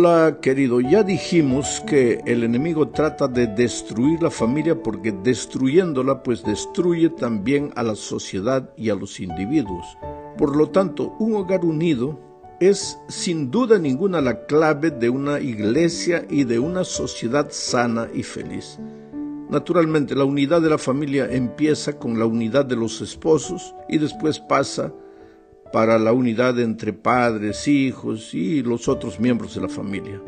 Hola querido, ya dijimos que el enemigo trata de destruir la familia porque destruyéndola pues destruye también a la sociedad y a los individuos. Por lo tanto, un hogar unido es sin duda ninguna la clave de una iglesia y de una sociedad sana y feliz. Naturalmente, la unidad de la familia empieza con la unidad de los esposos y después pasa para la unidad entre padres, hijos y los otros miembros de la familia.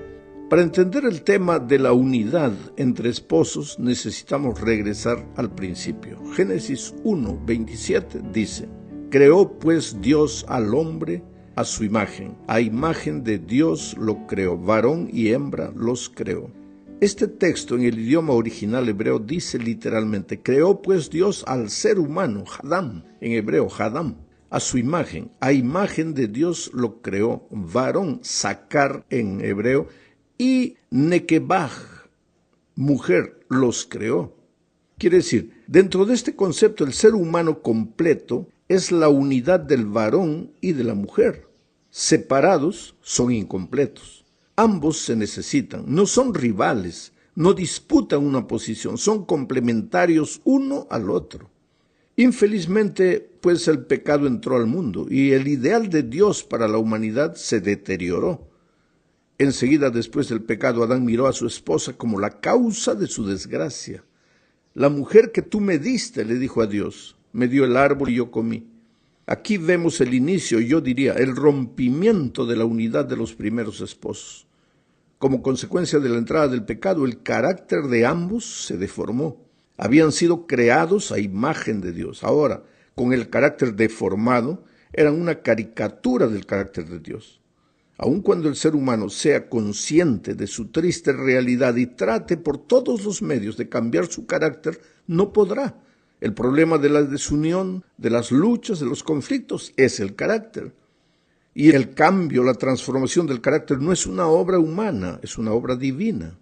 Para entender el tema de la unidad entre esposos necesitamos regresar al principio. Génesis 1:27 dice: Creó pues Dios al hombre a su imagen. A imagen de Dios lo creó, varón y hembra los creó. Este texto en el idioma original hebreo dice literalmente: creó pues Dios al ser humano, Adam, en hebreo, Adam, a su imagen. A imagen de Dios lo creó, varón, sakar en hebreo, y nekebah, mujer, los creó. Quiere decir, dentro de este concepto, el ser humano completo es la unidad del varón y de la mujer. Separados son incompletos. Ambos se necesitan, no son rivales, no disputan una posición, son complementarios uno al otro. Infelizmente, pues el pecado entró al mundo y el ideal de Dios para la humanidad se deterioró. Enseguida después del pecado, Adán miró a su esposa como la causa de su desgracia. La mujer que tú me diste, le dijo a Dios, me dio el árbol y yo comí. Aquí vemos el inicio, yo diría, el rompimiento de la unidad de los primeros esposos. Como consecuencia de la entrada del pecado, el carácter de ambos se deformó. Habían sido creados a imagen de Dios. Ahora, con el carácter deformado, eran una caricatura del carácter de Dios. Aun cuando el ser humano sea consciente de su triste realidad y trate por todos los medios de cambiar su carácter, no podrá. El problema de la desunión, de las luchas, de los conflictos, es el carácter. Y el cambio, la transformación del carácter no es una obra humana, es una obra divina.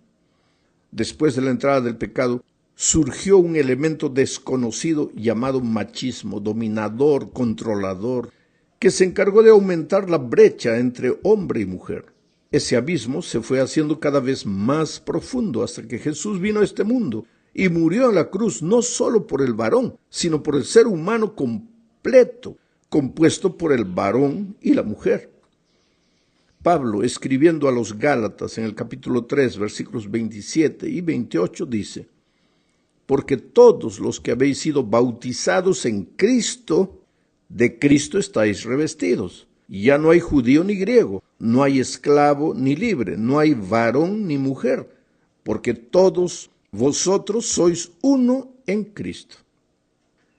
Después de la entrada del pecado, surgió un elemento desconocido llamado machismo, dominador, controlador, que se encargó de aumentar la brecha entre hombre y mujer. Ese abismo se fue haciendo cada vez más profundo hasta que Jesús vino a este mundo y murió en la cruz no solo por el varón, sino por el ser humano completo, compuesto por el varón y la mujer. Pablo, escribiendo a los Gálatas en el capítulo 3, versículos 27 y 28, dice: porque todos los que habéis sido bautizados en Cristo, de Cristo estáis revestidos. Ya no hay judío ni griego, no hay esclavo ni libre, no hay varón ni mujer, porque todos vosotros sois uno en Cristo.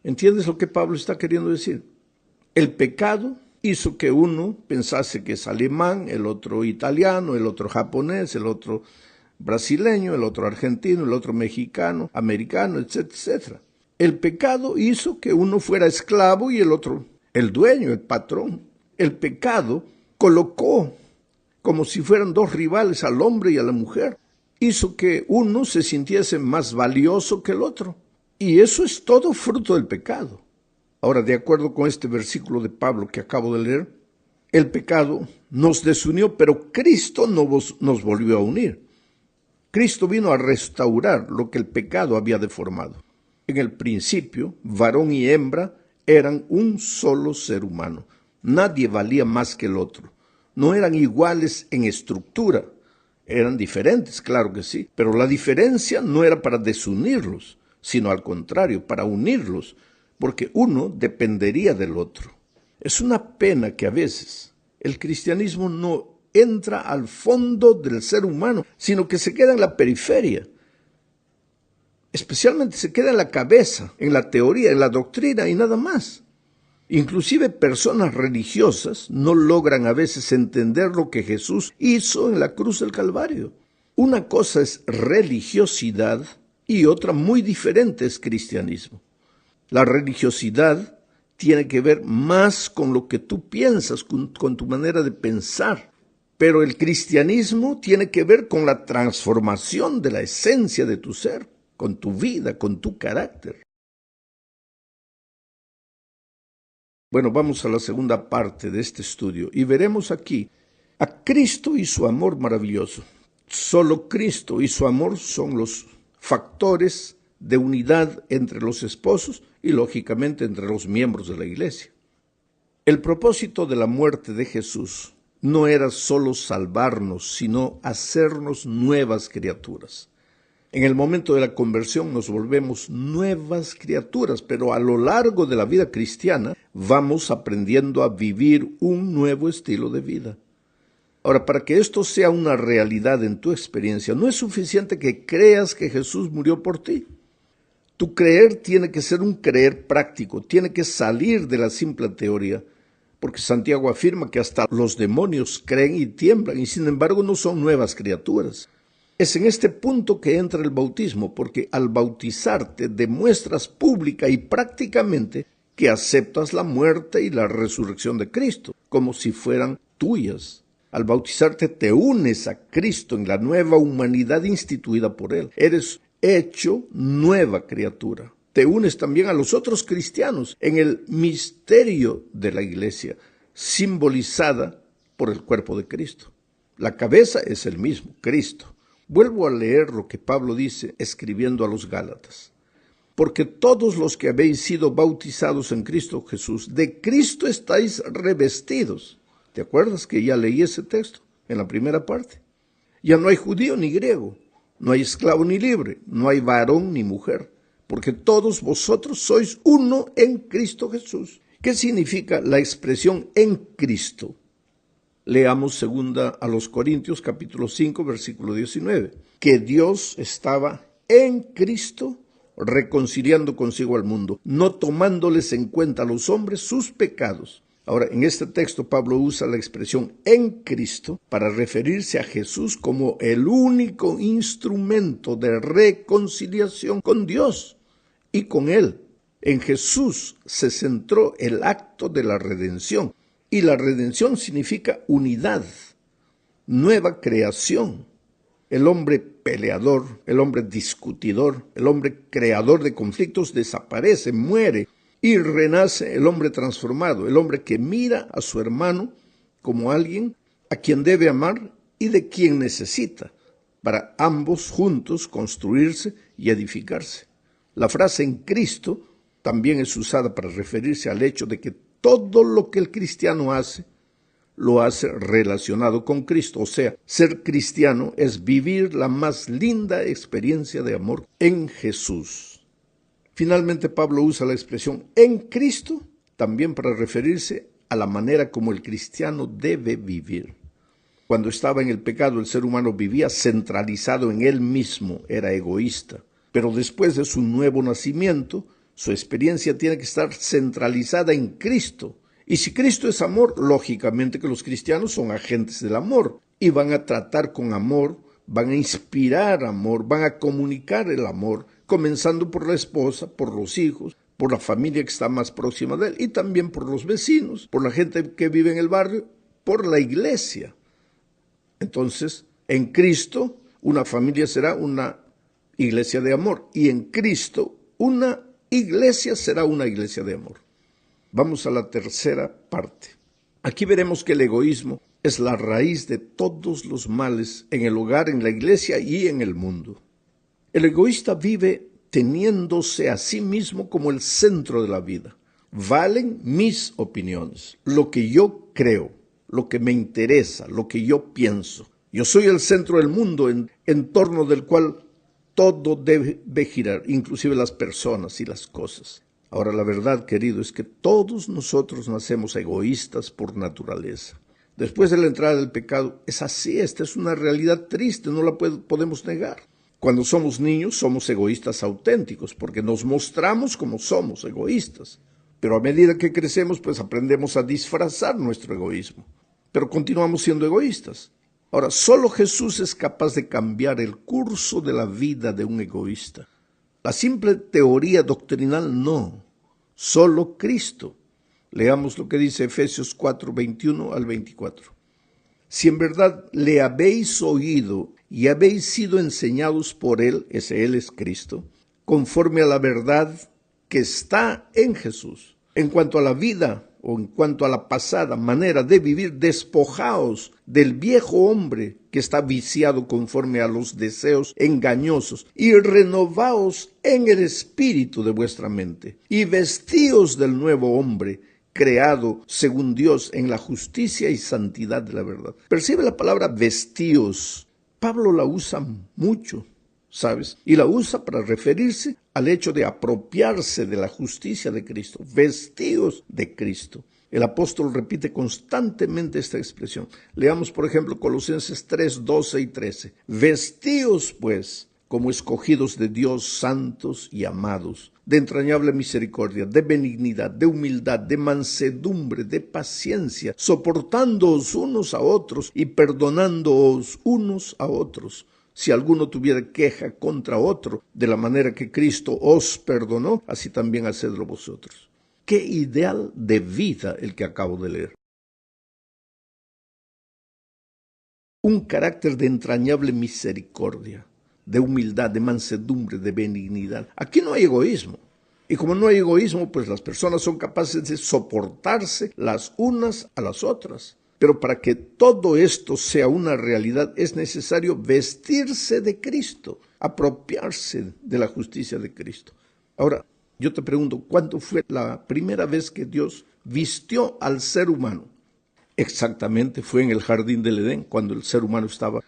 ¿Entiendes lo que Pablo está queriendo decir? El pecado hizo que uno pensase que es alemán, el otro italiano, el otro japonés, el otro brasileño, el otro argentino, el otro mexicano, americano, etcétera, etcétera. El pecado hizo que uno fuera esclavo y el otro el dueño, el patrón. El pecado colocó como si fueran dos rivales al hombre y a la mujer. Hizo que uno se sintiese más valioso que el otro. Y eso es todo fruto del pecado. Ahora, de acuerdo con este versículo de Pablo que acabo de leer, el pecado nos desunió, pero Cristo nos volvió a unir. Cristo vino a restaurar lo que el pecado había deformado. En el principio, varón y hembra eran un solo ser humano. Nadie valía más que el otro. No eran iguales en estructura. Eran diferentes, claro que sí, pero la diferencia no era para desunirlos, sino al contrario, para unirlos, porque uno dependería del otro. Es una pena que a veces el cristianismo no entra al fondo del ser humano, sino que se queda en la periferia. Especialmente se queda en la cabeza, en la teoría, en la doctrina y nada más. Inclusive personas religiosas no logran a veces entender lo que Jesús hizo en la cruz del Calvario. Una cosa es religiosidad y otra muy diferente es cristianismo. La religiosidad tiene que ver más con lo que tú piensas, con tu manera de pensar. Pero el cristianismo tiene que ver con la transformación de la esencia de tu ser, con tu vida, con tu carácter. Bueno, vamos a la segunda parte de este estudio y veremos aquí A Cristo y su amor maravilloso. Solo Cristo y su amor son los factores de unidad entre los esposos y, lógicamente, entre los miembros de la iglesia. El propósito de la muerte de Jesús no era solo salvarnos, sino hacernos nuevas criaturas. En el momento de la conversión nos volvemos nuevas criaturas, pero a lo largo de la vida cristiana vamos aprendiendo a vivir un nuevo estilo de vida. Ahora, para que esto sea una realidad en tu experiencia, no es suficiente que creas que Jesús murió por ti. Tu creer tiene que ser un creer práctico, tiene que salir de la simple teoría, porque Santiago afirma que hasta los demonios creen y tiemblan, y sin embargo no son nuevas criaturas. Es en este punto que entra el bautismo, porque al bautizarte demuestras pública y prácticamente que aceptas la muerte y la resurrección de Cristo, como si fueran tuyas. Al bautizarte te unes a Cristo en la nueva humanidad instituida por Él. Eres hecho nueva criatura. Te unes también a los otros cristianos en el misterio de la iglesia, simbolizada por el cuerpo de Cristo. La cabeza es el mismo, Cristo. Vuelvo a leer lo que Pablo dice escribiendo a los Gálatas. Porque todos los que habéis sido bautizados en Cristo Jesús, de Cristo estáis revestidos. ¿Te acuerdas que ya leí ese texto en la primera parte? Ya no hay judío ni griego, no hay esclavo ni libre, no hay varón ni mujer, porque todos vosotros sois uno en Cristo Jesús. ¿Qué significa la expresión en Cristo? Leamos 2 a los Corintios capítulo 5 versículo 19, que Dios estaba en Cristo reconciliando consigo al mundo, no tomándoles en cuenta a los hombres sus pecados. Ahora, en este texto Pablo usa la expresión en Cristo para referirse a Jesús como el único instrumento de reconciliación con Dios y con Él. En Jesús se centró el acto de la redención, y la redención significa unidad, nueva creación. El hombre peleador, el hombre discutidor, el hombre creador de conflictos desaparece, muere. Y renace el hombre transformado, el hombre que mira a su hermano como alguien a quien debe amar y de quien necesita, para ambos juntos construirse y edificarse. La frase en Cristo también es usada para referirse al hecho de que todo lo que el cristiano hace, lo hace relacionado con Cristo. O sea, ser cristiano es vivir la más linda experiencia de amor en Jesús. Finalmente, Pablo usa la expresión en Cristo también para referirse a la manera como el cristiano debe vivir. Cuando estaba en el pecado, el ser humano vivía centralizado en él mismo, era egoísta. Pero después de su nuevo nacimiento, su experiencia tiene que estar centralizada en Cristo. Y si Cristo es amor, lógicamente que los cristianos son agentes del amor y van a tratar con amor, van a inspirar amor, van a comunicar el amor, comenzando por la esposa, por los hijos, por la familia que está más próxima de él y también por los vecinos, por la gente que vive en el barrio, por la iglesia. Entonces, en Cristo, una familia será una iglesia de amor y en Cristo, una iglesia será una iglesia de amor. Vamos a la tercera parte. Aquí veremos que el egoísmo es la raíz de todos los males en el hogar, en la iglesia y en el mundo. El egoísta vive teniéndose a sí mismo como el centro de la vida. Valen mis opiniones, lo que yo creo, lo que me interesa, lo que yo pienso. Yo soy el centro del mundo en torno del cual todo debe girar, inclusive las personas y las cosas. Ahora, la verdad, querido, es que todos nosotros nacemos egoístas por naturaleza. Después de la entrada del pecado, es así, esta es una realidad triste, no la podemos negar. Cuando somos niños somos egoístas auténticos porque nos mostramos como somos egoístas. Pero a medida que crecemos pues aprendemos a disfrazar nuestro egoísmo. Pero continuamos siendo egoístas. Ahora, solo Jesús es capaz de cambiar el curso de la vida de un egoísta. La simple teoría doctrinal no. Solo Cristo. Leamos lo que dice Efesios 4, 21 al 24. Si en verdad le habéis oído y habéis sido enseñados por Él, ese Él es Cristo, conforme a la verdad que está en Jesús, en cuanto a la vida o en cuanto a la pasada manera de vivir, despojaos del viejo hombre que está viciado conforme a los deseos engañosos, y renovaos en el espíritu de vuestra mente, y vestíos del nuevo hombre, creado según Dios en la justicia y santidad de la verdad. Percibe la palabra vestíos. Pablo la usa mucho, ¿sabes? Y la usa para referirse al hecho de apropiarse de la justicia de Cristo, vestíos de Cristo. El apóstol repite constantemente esta expresión. Leamos, por ejemplo, Colosenses 3, 12 y 13. Vestíos, pues, como escogidos de Dios, santos y amados, de entrañable misericordia, de benignidad, de humildad, de mansedumbre, de paciencia, soportándoos unos a otros y perdonándoos unos a otros. Si alguno tuviera queja contra otro, de la manera que Cristo os perdonó, así también hacedlo vosotros. Qué ideal de vida el que acabo de leer. Un carácter de entrañable misericordia, de humildad, de mansedumbre, de benignidad. Aquí no hay egoísmo. Y como no hay egoísmo, pues las personas son capaces de soportarse las unas a las otras. Pero para que todo esto sea una realidad es necesario vestirse de Cristo, apropiarse de la justicia de Cristo. Ahora, yo te pregunto, ¿cuándo fue la primera vez que Dios vistió al ser humano? Exactamente fue en el jardín del Edén, cuando el ser humano estaba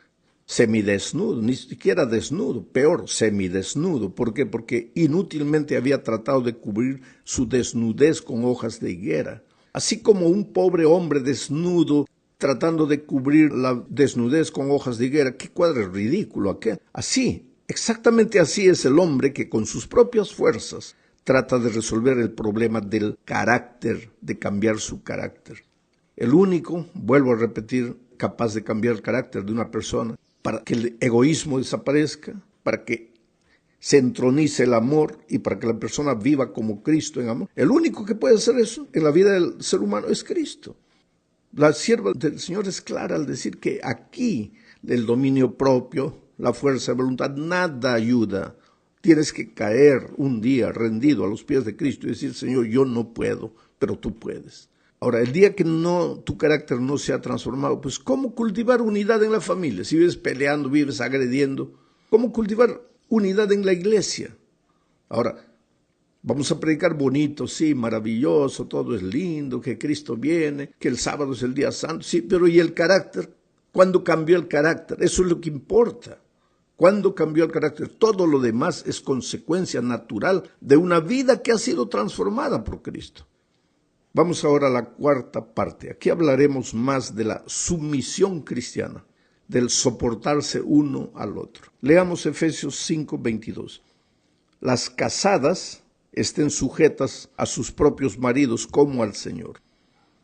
semidesnudo, ni siquiera desnudo, peor, semidesnudo. ¿Por qué? Porque inútilmente había tratado de cubrir su desnudez con hojas de higuera. Así como un pobre hombre desnudo tratando de cubrir la desnudez con hojas de higuera, qué cuadro ridículo aquel. Así, exactamente así es el hombre que con sus propias fuerzas trata de resolver el problema del carácter, de cambiar su carácter. El único, vuelvo a repetir, capaz de cambiar el carácter de una persona para que el egoísmo desaparezca, para que se entronice el amor y para que la persona viva como Cristo en amor. El único que puede hacer eso en la vida del ser humano es Cristo. La sierva del Señor es clara al decir que aquí el dominio propio, la fuerza de voluntad, nada ayuda. Tienes que caer un día rendido a los pies de Cristo y decir, Señor, yo no puedo, pero tú puedes. Ahora, el día que tu carácter no se ha transformado, pues ¿cómo cultivar unidad en la familia? Si vives peleando, vives agrediendo, ¿cómo cultivar unidad en la iglesia? Ahora, vamos a predicar bonito, sí, maravilloso, todo es lindo, que Cristo viene, que el sábado es el día santo, sí, pero ¿y el carácter? ¿Cuándo cambió el carácter? Eso es lo que importa. ¿Cuándo cambió el carácter? Todo lo demás es consecuencia natural de una vida que ha sido transformada por Cristo. Vamos ahora a la cuarta parte. Aquí hablaremos más de la sumisión cristiana, del soportarse uno al otro. Leamos Efesios 5:22. Las casadas estén sujetas a sus propios maridos como al Señor.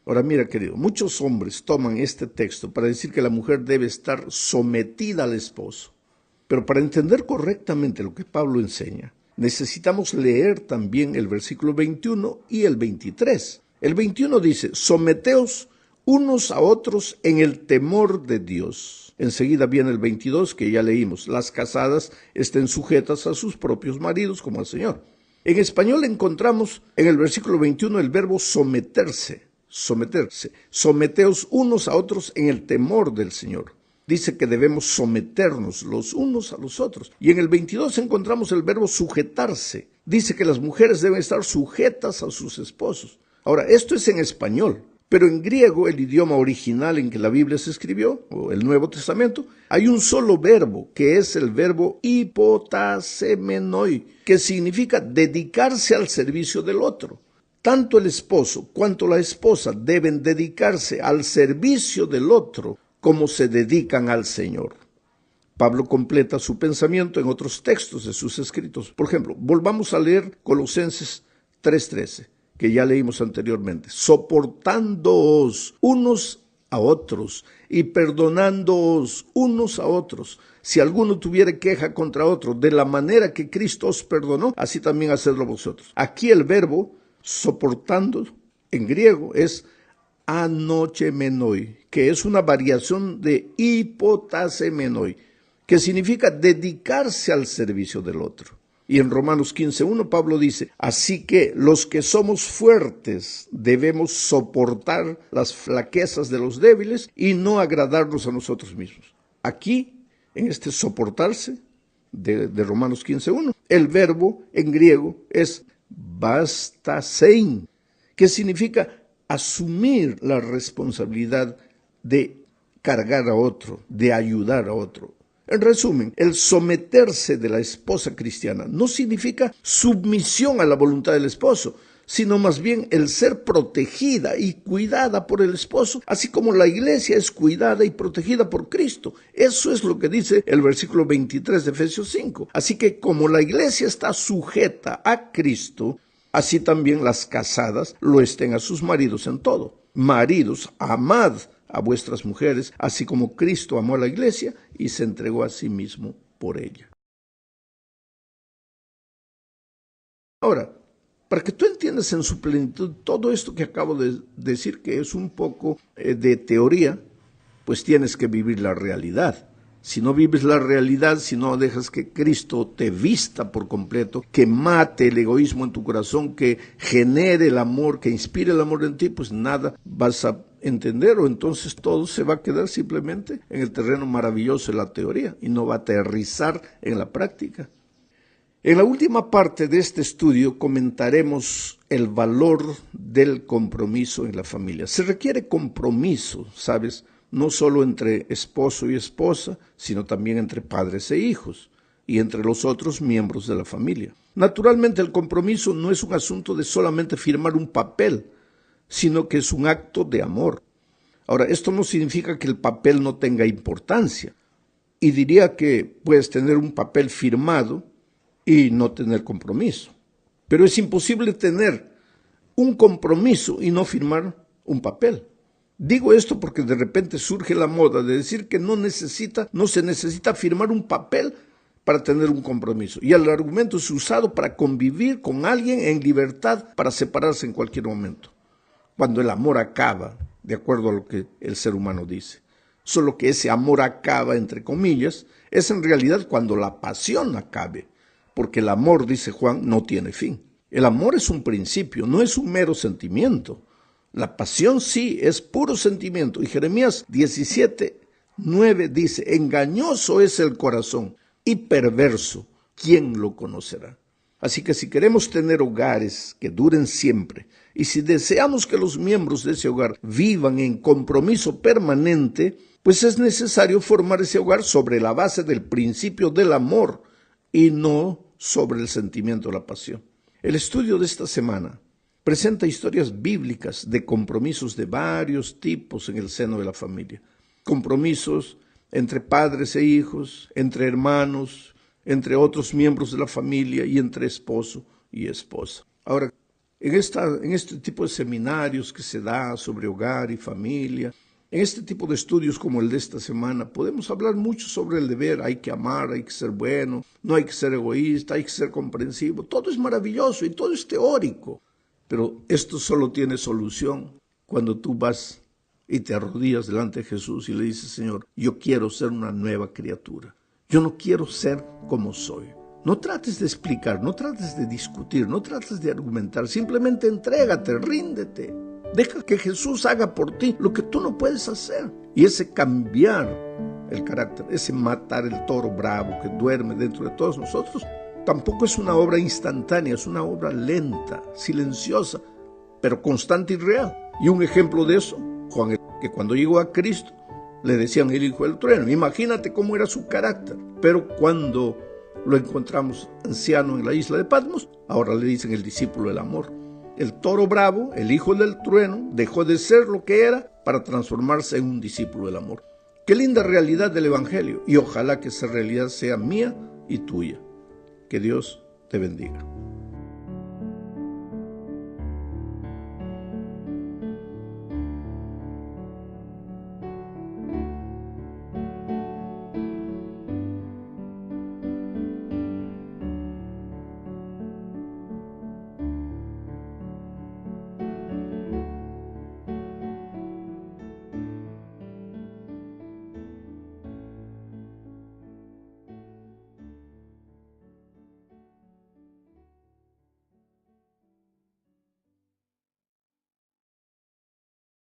Ahora mira, querido, muchos hombres toman este texto para decir que la mujer debe estar sometida al esposo. Pero para entender correctamente lo que Pablo enseña, necesitamos leer también el versículo 21 y el 23. El 21 dice, someteos unos a otros en el temor de Dios. Enseguida viene el 22 que ya leímos, las casadas estén sujetas a sus propios maridos como al Señor. En español encontramos en el versículo 21 el verbo someterse. Someteos unos a otros en el temor del Señor. Dice que debemos someternos los unos a los otros. Y en el 22 encontramos el verbo sujetarse. Dice que las mujeres deben estar sujetas a sus esposos. Ahora, esto es en español, pero en griego, el idioma original en que la Biblia se escribió, o el Nuevo Testamento, hay un solo verbo, que es el verbo hipotasemenoi, que significa dedicarse al servicio del otro. Tanto el esposo cuanto la esposa deben dedicarse al servicio del otro, como se dedican al Señor. Pablo completa su pensamiento en otros textos de sus escritos. Por ejemplo, volvamos a leer Colosenses 3:13. Que ya leímos anteriormente, soportándoos unos a otros y perdonándoos unos a otros. Si alguno tuviere queja contra otro, de la manera que Cristo os perdonó, así también hacedlo vosotros. Aquí el verbo soportando en griego es anochemenoi, que es una variación de hipotasemenoi, que significa dedicarse al servicio del otro. Y en Romanos 15:1 Pablo dice, así que los que somos fuertes debemos soportar las flaquezas de los débiles y no agradarnos a nosotros mismos. Aquí, en este soportarse de Romanos 15:1, el verbo en griego es bastasein, que significa asumir la responsabilidad de cargar a otro, de ayudar a otro. En resumen, el someterse de la esposa cristiana no significa submisión a la voluntad del esposo, sino más bien el ser protegida y cuidada por el esposo, así como la iglesia es cuidada y protegida por Cristo. Eso es lo que dice el versículo 23 de Efesios 5. Así que como la iglesia está sujeta a Cristo, así también las casadas lo estén a sus maridos en todo. Maridos, amad a vuestras mujeres, así como Cristo amó a la iglesia y se entregó a sí mismo por ella. Ahora, para que tú entiendas en su plenitud todo esto que acabo de decir, que es un poco de teoría, pues tienes que vivir la realidad. Si no vives la realidad, si no dejas que Cristo te vista por completo, que mate el egoísmo en tu corazón, que genere el amor, que inspire el amor en ti, pues nada vas a entender, o entonces todo se va a quedar simplemente en el terreno maravilloso de la teoría y no va a aterrizar en la práctica. En la última parte de este estudio comentaremos el valor del compromiso en la familia. Se requiere compromiso, ¿sabes? No solo entre esposo y esposa, sino también entre padres e hijos y entre los otros miembros de la familia. Naturalmente, el compromiso no es un asunto de solamente firmar un papel, sino que es un acto de amor. Ahora, esto no significa que el papel no tenga importancia, y diría que puedes tener un papel firmado y no tener compromiso. Pero es imposible tener un compromiso y no firmar un papel. Digo esto porque de repente surge la moda de decir que no se necesita firmar un papel para tener un compromiso. Y el argumento es usado para convivir con alguien en libertad para separarse en cualquier momento. Cuando el amor acaba, de acuerdo a lo que el ser humano dice. Solo que ese amor acaba, entre comillas, es en realidad cuando la pasión acabe. Porque el amor, dice Juan, no tiene fin. El amor es un principio, no es un mero sentimiento. La pasión sí es puro sentimiento. Y Jeremías 17:9 dice, engañoso es el corazón y perverso, ¿quién lo conocerá? Así que si queremos tener hogares que duren siempre, y si deseamos que los miembros de ese hogar vivan en compromiso permanente, pues es necesario formar ese hogar sobre la base del principio del amor y no sobre el sentimiento de la pasión. El estudio de esta semana presenta historias bíblicas de compromisos de varios tipos en el seno de la familia. Compromisos entre padres e hijos, entre hermanos, entre otros miembros de la familia y entre esposo y esposa. Ahora, en este tipo de seminarios que se da sobre hogar y familia, en este tipo de estudios como el de esta semana, podemos hablar mucho sobre el deber. Hay que amar, hay que ser bueno, no hay que ser egoísta, hay que ser comprensivo. Todo es maravilloso y todo es teórico. Pero esto solo tiene solución cuando tú vas y te arrodillas delante de Jesús y le dices, Señor, yo quiero ser una nueva criatura. Yo no quiero ser como soy. No trates de explicar, no trates de discutir, no trates de argumentar. Simplemente entrégate, ríndete. Deja que Jesús haga por ti lo que tú no puedes hacer. Y ese cambiar el carácter, ese matar el toro bravo que duerme dentro de todos nosotros, tampoco es una obra instantánea, es una obra lenta, silenciosa, pero constante y real. Y un ejemplo de eso, Juan, que cuando llegó a Cristo, le decían el hijo del trueno. Imagínate cómo era su carácter. Pero cuando lo encontramos anciano en la isla de Patmos, ahora le dicen el discípulo del amor. El toro bravo, el hijo del trueno, dejó de ser lo que era para transformarse en un discípulo del amor. Qué linda realidad del Evangelio, y ojalá que esa realidad sea mía y tuya. Que Dios te bendiga.